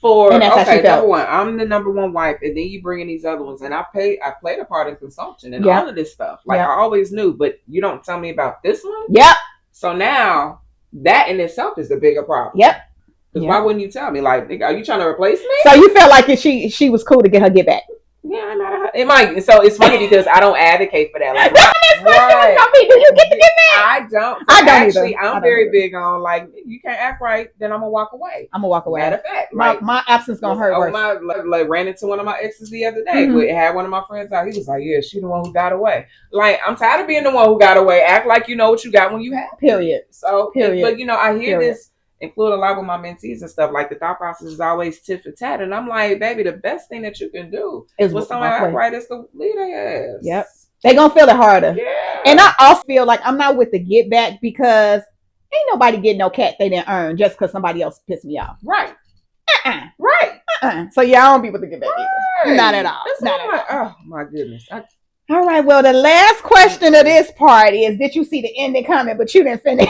number one, I'm the number one wife, and then you bring in these other ones, and I played a part in consumption and all of this stuff. Like, I always knew, but you don't tell me about this one? Yep. So now, that in itself is the bigger problem. Yep. Because why wouldn't you tell me? Like, are you trying to replace me? So you felt like she was cool to get her get back? Yeah, it might. So it's funny because I don't advocate for that. Like, do you get to get back? I don't. So I don't actually. I'm very big on, like, you can't act right, then I'm gonna walk away. Matter of fact, my absence gonna hurt worse. I ran into one of my exes the other day. But had one of my friends out. He was like, "Yeah, she the one who got away." Like, I'm tired of being the one who got away. Act like you know what you got when you have. Period. So, but I hear this include a lot with my mentees and stuff. Like, the thought process is always tit for tat, and I'm like, baby, the best thing that you can do is when someone act right is to leave their ass. Yep. They gonna feel it harder. Yeah. And I also feel like I'm not with the get back, because ain't nobody getting no cat they didn't earn just because somebody else pissed me off. Right. Right. So I don't be with the get back either. Not at all. Not at all. Oh my goodness. All right. Well, the last question of this part is: did you see the ending coming? But you didn't finish.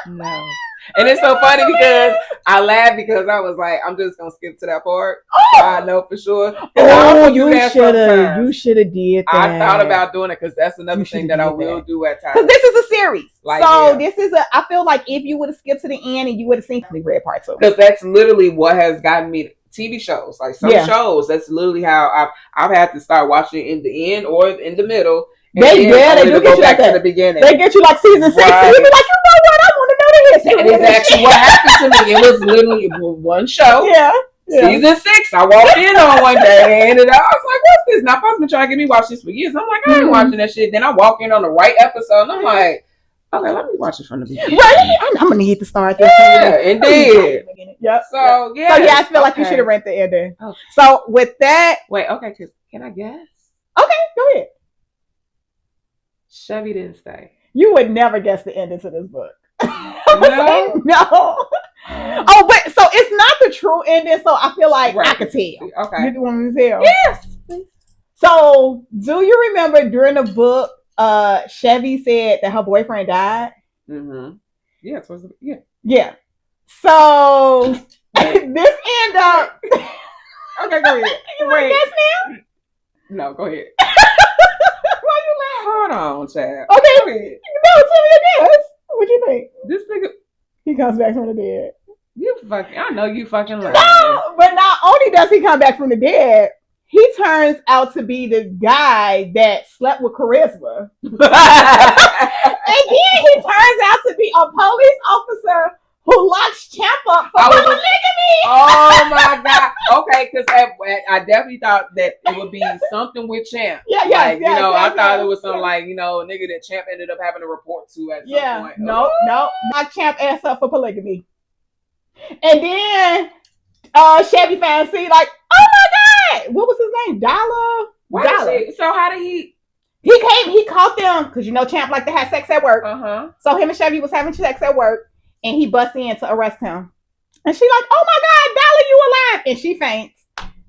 No. And it's so funny because I laughed because I was like, I'm just gonna skip to that part. So I know for sure. Oh, you should have. You should have did that. I thought about doing it because that's another thing that I will do at times. Because this is a series, like, so this is a. I feel like if you would have skipped to the end and you would have seen the red part too. Because that's literally what has gotten me. TV shows, like some shows, that's literally how I've had to start watching in the end or in the middle. They do get you back to the beginning. They get you like season 6. Right. And you be like, you know what? I want to know the history. That is actually what happened to me. It was literally one show. Yeah. Season 6. I walked in on one day and I was like, what's this? Now, Pop's been trying to get me watch this for years. I'm like, I ain't watching that shit. Then I walk in on the right episode and I'm like, okay, let me watch it from the beginning. Right. I'm gonna need to start this. Yeah, indeed. Yep. So yeah. So yeah, I feel like you should have read the ending. Okay. So with that, wait. Okay, can I guess? Okay, go ahead. Chevy didn't stay. You would never guess the ending to this book. No. No. Oh, but so it's not the true ending. So I feel like I could tell. Okay. You want me to tell? Yes. So do you remember during the book? Chevy said that her boyfriend died. Mm-hmm. Yeah, it was, yeah. Yeah. So this end up. Okay, go ahead. You want to guess now? No, go ahead. Why you laughing? Hold on, Chad. Okay. Go ahead. No, tell me your guess. What you think? This nigga. He comes back from the dead. I know you fucking lying. No, but not only does he come back from the dead, he turns out to be the guy that slept with Charisma. And then he turns out to be a police officer who locks Champ up for polygamy. Oh my God. Okay, because I definitely thought that it would be something with Champ. Yeah, I thought it was something like, a nigga that Champ ended up having to report to at some point. No. Lock Champ ass up for polygamy. And then Chevy fancy like, oh my God, what was his name? Dollar. So how did he? He caught them because Champ liked to have sex at work. So him and Chevy was having sex at work, and he busts in to arrest him. And she like, oh my God, Dollar, you alive? And she faints.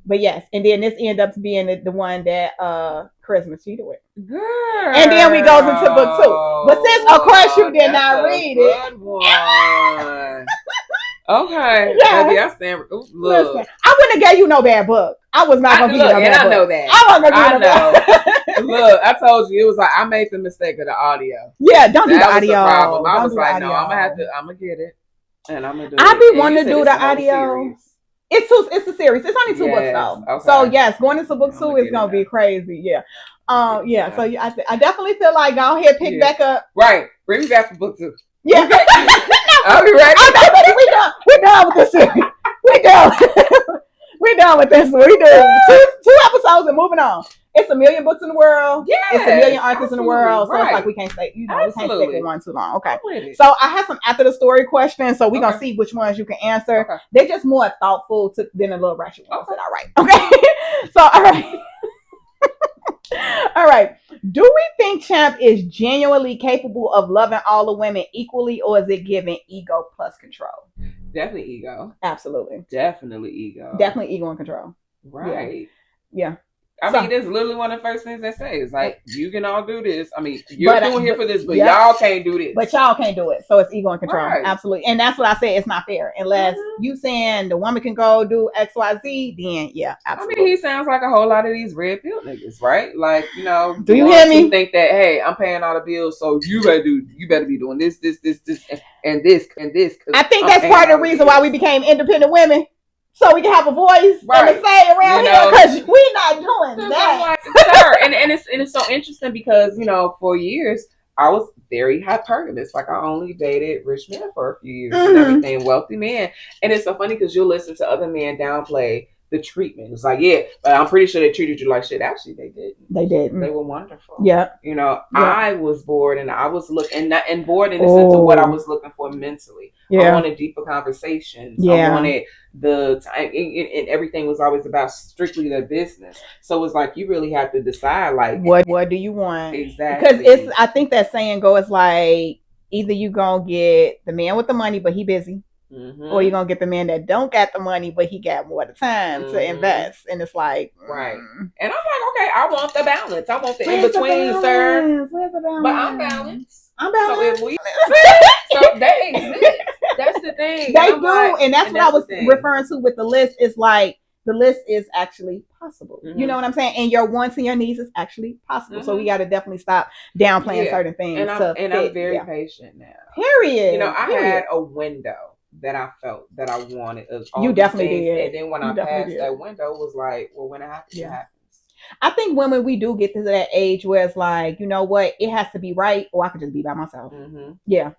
But yes, and then this ends up being the one that Charisma cheated with. Girl. And then we goes into book 2. But since of course you did not read it. One. Okay. Yeah. Maybe I stand. Ooh, look. Listen, I wouldn't have gave you no bad book. I was not gonna give you no bad book. I know that. I wasn't gonna give you no bad book. Look, I told you it was like I made the mistake of the audio. Yeah, don't do the audio. That was the problem. I was like, no, I'm gonna get it, and I'm gonna do it. I be wanting to do the audio. It's a series. It's only 2 books though. Okay. So yes, going into book 2 is gonna be crazy. Yeah. Yeah. So I definitely feel like go ahead pick back up. Right. Bring me back for book 2. Yeah. I'll be ready. Oh no, buddy, we're done with this series. We're done. We're done with this one. We do 2 episodes and moving on. It's a million books in the world. Yeah. It's a million authors in the world. So it's like we can't stay, we can't stick with one too long. Okay. So I have some after the story questions. So we're gonna see which ones you can answer. Okay. They're just more thoughtful than a little ratchet ones. Okay. All right. Okay. So all right. All right. Do we think Champ is genuinely capable of loving all the women equally, or is it giving ego plus control? Definitely ego. Absolutely. Definitely ego. Definitely ego and control. Right. Yeah. I mean, this is literally one of the first things they say. It's like, you can all do this. I mean, you're doing here for this, but y'all can't do this. But y'all can't do it. So it's ego and control. Right. Absolutely. And that's what I said. It's not fair. Unless you saying the woman can go do X, Y, Z, then yeah, absolutely. I mean, he sounds like a whole lot of these red pill niggas, right? Like, do you hear me? Think that, hey, I'm paying all the bills, so you better be doing this, and this. I think that's part of the reason why we became independent women. So we can have a voice and a say around here because we're not doing that. Sir, and it's so interesting because, for years, I was very hypergamous. Like, I only dated rich men for a few years and everything, wealthy men. And it's so funny because you'll listen to other men downplay the treatment. It's like, yeah, but I'm pretty sure they treated you like shit. Actually, they didn't. They didn't. They were wonderful. Yeah. I was bored and I was looking, and bored in the sense of what I was looking for mentally. Yeah. I wanted deeper conversations. Yeah. I wanted the time, and everything was always about strictly their business. So it's like, you really have to decide, like, what do you want? Exactly. Because I think that saying goes like, either you gonna get the man with the money, but he busy. or you're gonna get the man that don't got the money, but he got more the time to invest. And it's like, right. And I'm like, okay, I want the balance. I want the in between, sir. Where's the balance? But I'm balanced. So if we, so they exist. That's the thing. They do, and that's what I was referring to with the list. Is like the list is actually possible. You know what I'm saying? And your wants and your needs is actually possible. So we got to definitely stop downplaying certain things. And I'm very patient now. Period. You know, I had a window that I felt that I wanted. You definitely did. And then when I passed that window, it was like, well, when it happens, it happens. I think women, we do get to that age where it's like, you know what, it has to be right, or I could just be by myself. Yeah.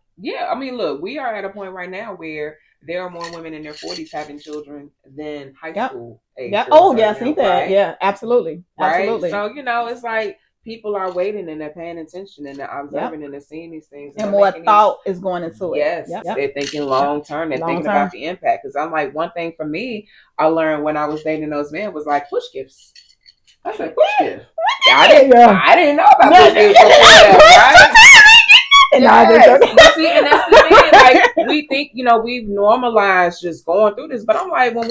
I mean, look, we are at a point right now where there are more women in their 40s having children than high school age. Yeah. Oh, yeah, I see that. Right? Yeah, absolutely. Right? Absolutely. So, you know, it's like people are waiting and they're paying attention and they're observing and they're seeing these things. And more thought is going into it. Yes. They're thinking long term. They're thinking about the impact. Because I'm like, one thing for me, I learned when I was dating those men was like push gifts. I said, push gifts. I didn't know about push gifts before that, right? Yes. See, and that's the thing. Like, we think, you know, we've normalized just going through this, but I'm like, when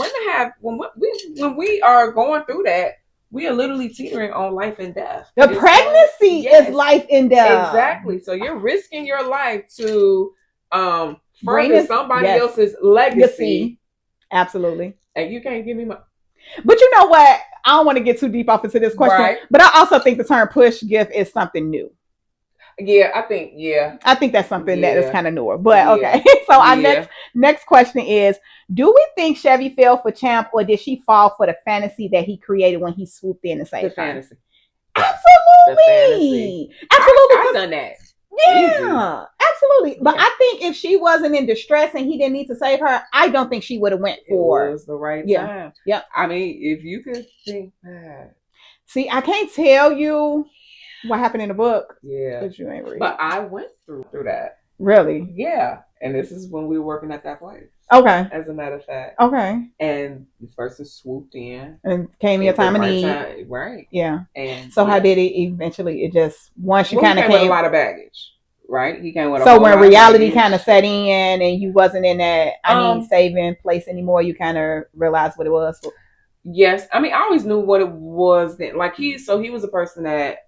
we are going through that, we are literally teetering on life and death. The pregnancy is life and death. Exactly. So you're risking your life to further somebody else's legacy. Absolutely. And you can't give me my. But you know what? I don't want to get too deep off into this question, but I also think the term push gift is something new. Yeah, I think that's something that is kind of newer. But okay. So our next question is, do we think Chevy fell for Champ, or did she fall for the fantasy that he created when he swooped in and saved her? The fantasy. Absolutely. The fantasy. Absolutely. I've done that. Yeah, absolutely. But I think if she wasn't in distress and he didn't need to save her, I don't think she would have went for it. Was the right time. Yeah. I mean, if you could think that. See, I can't tell you what happened in the book. Yeah. Because you ain't read. But I went through that. Really? Yeah. And this is when we were working at that place. Okay. As a matter of fact. Okay. And this person swooped in. And came in your time of need. Right. Yeah. And so how did it eventually, it just, once you kind of came with a lot of baggage. Right? He came with a So when reality kind of set in and you wasn't in that saving place anymore, you kind of realized what it was? Yes. I mean, I always knew what it was then. Like he was a person that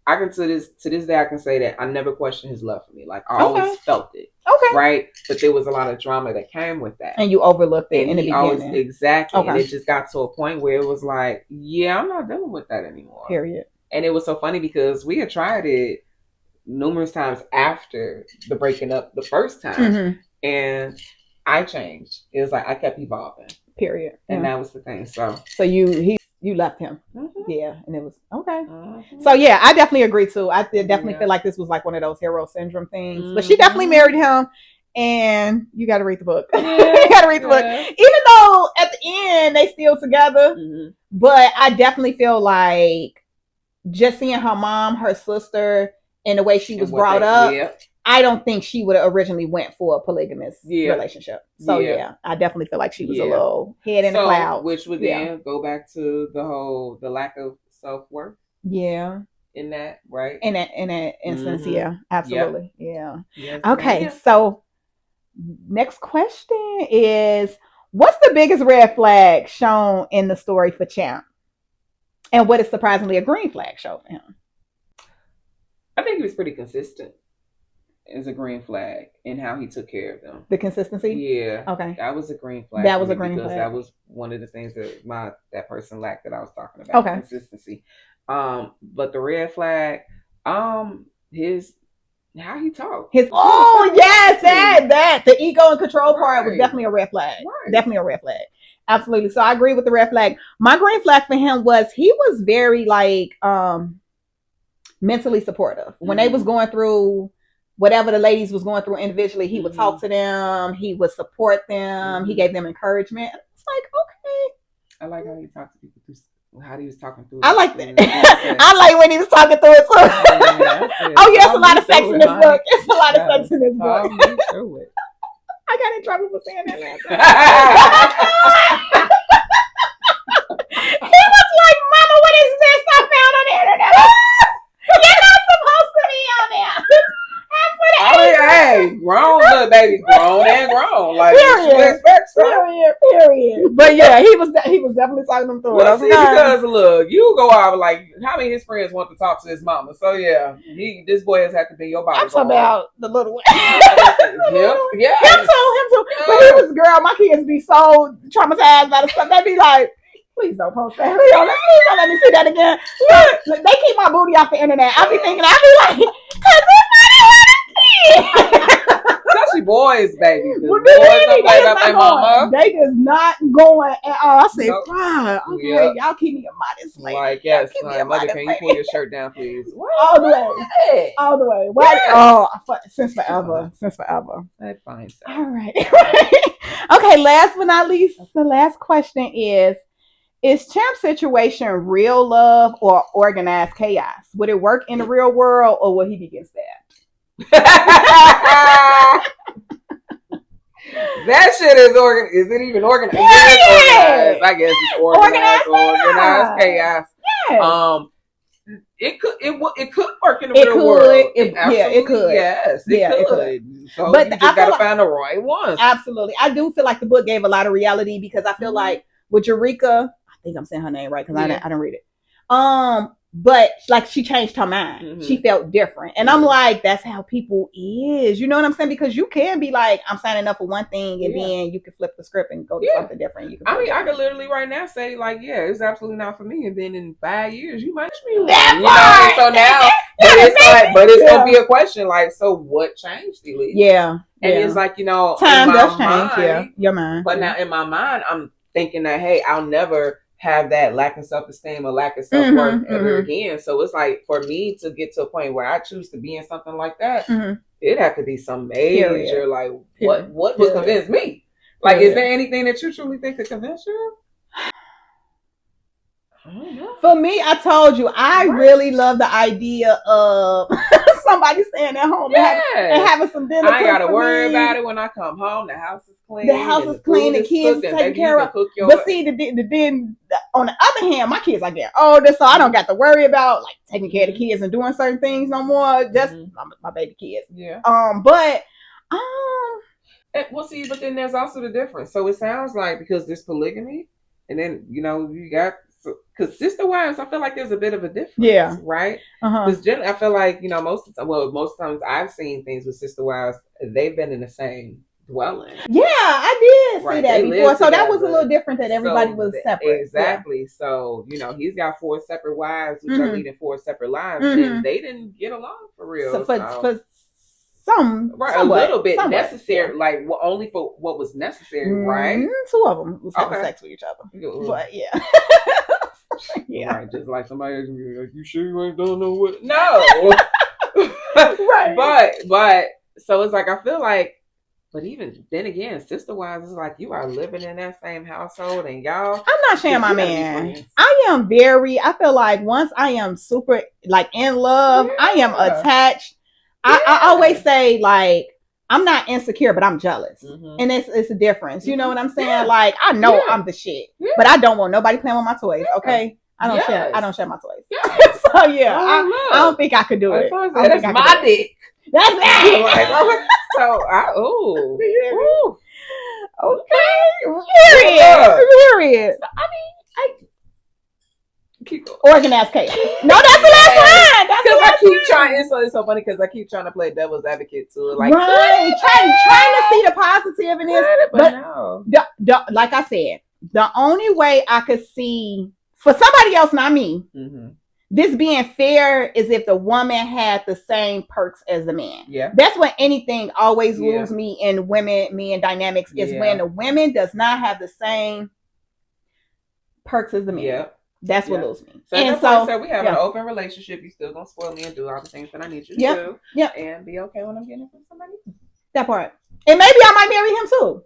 I can to this day I can say that I never questioned his love for me. Like I always felt it. Okay. Right? But there was a lot of drama that came with that. And you overlooked it in the beginning. Exactly. Okay. And it just got to a point where it was like, yeah, I'm not dealing with that anymore. Period. And it was so funny because we had tried it numerous times after the breaking up the first time. And I changed. It was like I kept evolving. Period. And that was the thing. So you left him. Yeah. And it was okay. So yeah, I definitely agree too. I definitely feel like this was like one of those hero syndrome things. But she definitely married him. And you got to read the book. You got to read the book. Even though at the end they still together. But I definitely feel like just seeing her mom, her sister, and the way she was brought up, I don't think she would have originally went for a polygamous relationship. So I definitely feel like she was a little head in the clouds. Which would then go back to the lack of self-worth. Yeah. In that, right? In that instance, absolutely. Yeah. Yes, okay, so next question is, what's the biggest red flag shown in the story for Champ? And what is surprisingly a green flag shown for him? I think he was pretty consistent as a green flag in how he took care of them. The consistency? Yeah. Okay. That was a green flag. That was a green flag. That was one of the things that that person lacked that I was talking about. Okay. Consistency. But the red flag, how he talked. That the ego and control part was definitely a red flag. Right. Definitely a red flag. Absolutely. So I agree with the red flag. My green flag for him was he was very mentally supportive. When they was going through whatever the ladies was going through individually, he would talk to them, he would support them, he gave them encouragement. It's like, okay. I like how he talked to people through how he was talking through it. I like that. I like when he was talking through it too. It's a lot of sex in this book. It's a lot of sex in this book. I got in trouble for saying that last time. He was like, Mama, what is this I found on the internet? You're not supposed to be on there. Hey, grown, look, baby, grown and grown. Like, what you expect, Period. But yeah, he was definitely talking them through. Well, see, because look, you go out like how many of his friends want to talk to his mama? So yeah, this boy has had to be your body. I'm talking about the little one. Yeah, him too. But he was, girl, my kids be so traumatized by the stuff. They be like, please don't post that. Please don't let me see that again. So, they keep my booty off the internet. I be thinking, I be like, especially boys, baby. Well, they just not going at all. I say, "Bruh, okay, y'all keep me a modest lady." Like, yes, mother, can you pull your shirt down, please? All the way. What? Yes. Oh, since forever. That's fine. So. All right. Okay. Last but not least, the last question is Champ's situation real love or organized chaos? Would it work in the real world, or will he be getting stabbed? That shit is organized. Is it even organized? Organized. I guess it's organized chaos. Yes. It could work in the real world. It could. Yes, it could. So but you just gotta find the right ones. Absolutely. I do feel like the book gave a lot of reality because I feel like with Eureka, I think I'm saying her name right because I didn't read it. But like she changed her mind. She felt different. And I'm like, that's how people is. You know what I'm saying? Because you can be like, I'm signing up for one thing and then you can flip the script and go to something different. I could literally right now say like, yeah, it's absolutely not for me. And then in 5 years, you might me. So now, but it's gonna be a question like, so what changed, Elise? Yeah. And it's like, time does change. Your mind. But now in my mind, I'm thinking that, hey, I'll never have that lack of self-esteem or lack of self-worth ever again. So it's like for me to get to a point where I choose to be in something like that, it'd have to be some major what would convince me? Like, is there anything that you truly think could convince you? I don't know. For me, I told you, I really love the idea of somebody staying at home and having some dinner. I ain't gotta worry about it when I come home. The house is clean. The kids taken care of. But see, then on the other hand, my kids are getting older, so I don't got to worry about like taking care of the kids and doing certain things no more. Just my baby kids. Yeah. But but then there's also the difference. So it sounds like because there's polygamy, and then you got. Because sister wives, I feel like there's a bit of a difference, right? Because generally, I feel like most times I've seen things with sister wives, they've been in the same dwelling. Yeah, I did see that before, so that was a little different. That everybody was separate. Exactly. Yeah. So he's got 4 separate wives, which are leading 4 separate lives, and they didn't get along for real. So for some, right, a little bit necessary, like only for what was necessary, right? 2 of them was having sex with each other, but yeah. Yeah, right, just like somebody else, you sure you ain't don't know what? No, right. But so it's like I feel like, but even then again, sister wives is like you are living in that same household, and y'all. I'm not sharing my man. I feel like once I am super like in love, I am attached. I always say like. I'm not insecure, but I'm jealous. And it's a difference. You know what I'm saying? Yeah. Like, I know I'm the shit, but I don't want nobody playing with my toys, okay? I don't share my toys. Yes. So, I don't think I could do it. That's my dick. That's it. Okay. Period. So, I mean, keep going. Organized chaos. No, that's the last one. Because I keep trying. It's so funny because I keep trying to play devil's advocate too. Like, right, trying to see the positive in this, but no. Like I said, the only way I could see for somebody else, not me, this being fair is if the woman had the same perks as the man. Yeah, that's when anything always rules me in men dynamics is when the woman does not have the same perks as the man. Yeah. That's what loses me. So we have an open relationship. You still gonna spoil me and do all the things that I need you to do. Yeah. And be okay when I'm getting it from somebody. That part. And maybe I might marry him too.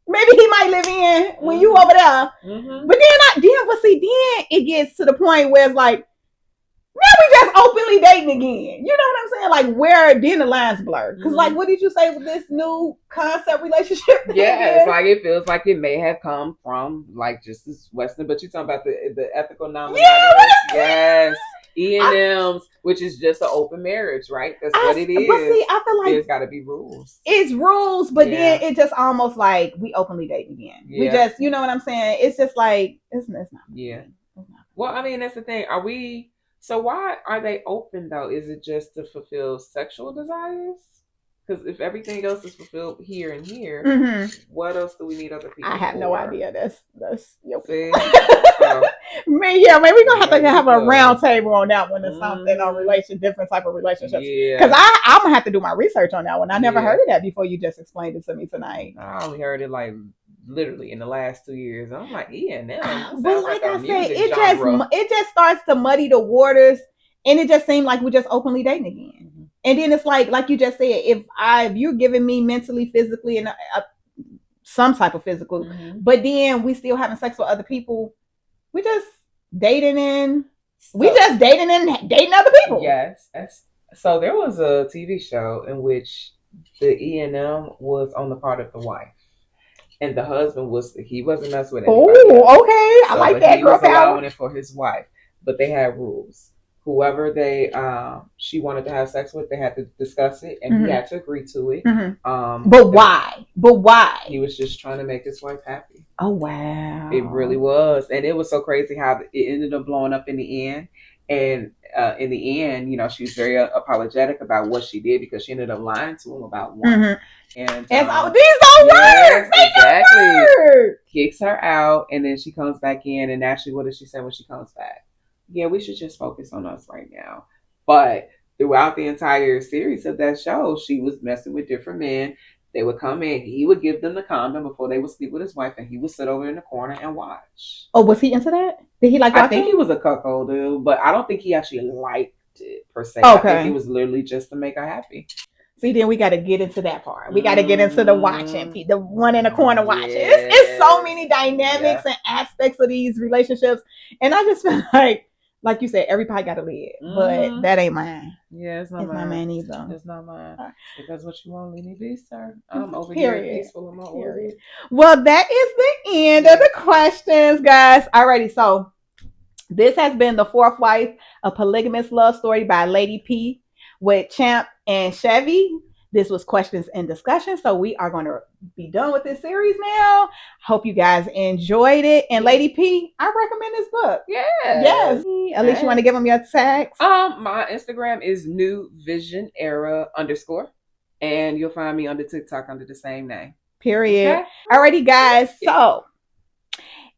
Maybe he might live in when you over there. But then it gets to the point where it's like, now we just openly dating again. You know what I'm saying? Like, where then the lines blur. Because, like, what did you say with this new concept relationship? Yeah, it's like it feels like it may have come from, like, just this Western, but you're talking about the ethical non-monogamous. Yes. E&Ms, which is just an open marriage, right? That's what it is. But see, I feel like there's got to be rules. It's rules, but then it just almost like we openly date again. We just, you know what I'm saying? It's just like it's not. Yeah. Well, I mean, that's the thing. So why are they open though? Is it just to fulfill sexual desires? Because if everything else is fulfilled here and here, what else do we need other people? I have no idea. That's your See? Man, maybe we're gonna have a round table on that one or something on different type of relationships. Because I'm gonna have to do my research on that one. I never heard of that before. You just explained it to me tonight. I only heard it like literally in the last 2 years. I'm like, but like I said, it just starts to muddy the waters, and it just seemed like we're just openly dating again. And then it's like you just said, if you're giving me mentally, physically, and some type of physical, but then we still having sex with other people, we just dating and dating other people. Yes. So there was a TV show in which the E&M was on the part of the wife. And the husband he wasn't messing with anybody. Oh, okay. I like that. He was allowing it for his wife, but they had rules. Whoever she wanted to have sex with, they had to discuss it, and he had to agree to it. But why? He was just trying to make his wife happy. Oh wow! It really was, and it was so crazy how it ended up blowing up in the end. And in the end, she was very apologetic about what she did because she ended up lying to him about one. And these don't work. Exactly. Kicks her out, and then she comes back in. And actually, what does she say when she comes back? Yeah, we should just focus on us right now. But throughout the entire series of that show, she was messing with different men. They would come in. He would give them the condom before they would sleep with his wife, and he would sit over in the corner and watch. Oh, was he into that? Did he like watching? I think he was a cuckold dude, but I don't think he actually liked it per se. Okay. I think it was literally just to make her happy. See, then we got to get into that part. We got to get into the watching, the one in the corner watching. It's so many dynamics and aspects of these relationships, and I just feel like you said, everybody got a lid, but that ain't mine. Yeah, it's not mine either. It's not mine. If that's what you want, leave me be, sir. I'm over here peaceful in my order. Well, that is the end of the questions, guys. Alrighty, so this has been The Fourth Wife, a polygamous love story by Lady P with Champ and Chevy. This was questions and discussion. So we are going to be done with this series now. Hope you guys enjoyed it. And Lady P, I recommend this book. Yes. Alicia, you want to give them your tags? My Instagram is newvisionera_. And you'll find me on the TikTok under the same name. Period. Okay. Alrighty, guys. So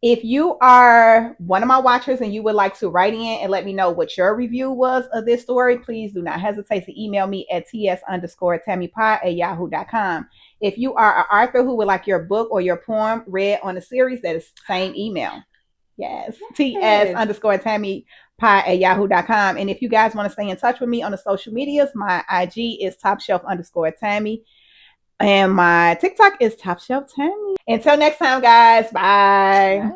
if you are one of my watchers and you would like to write in and let me know what your review was of this story, please do not hesitate to email me at ts_TammiePie@yahoo.com. If you are an author who would like your book or your poem read on a series, that is the same email. Yes. ts_TammiePie@yahoo.com. And if you guys want to stay in touch with me on the social medias, my IG is topshelf_Tammie. And my TikTok is Top Shelf Tammie. Until next time, guys. Bye.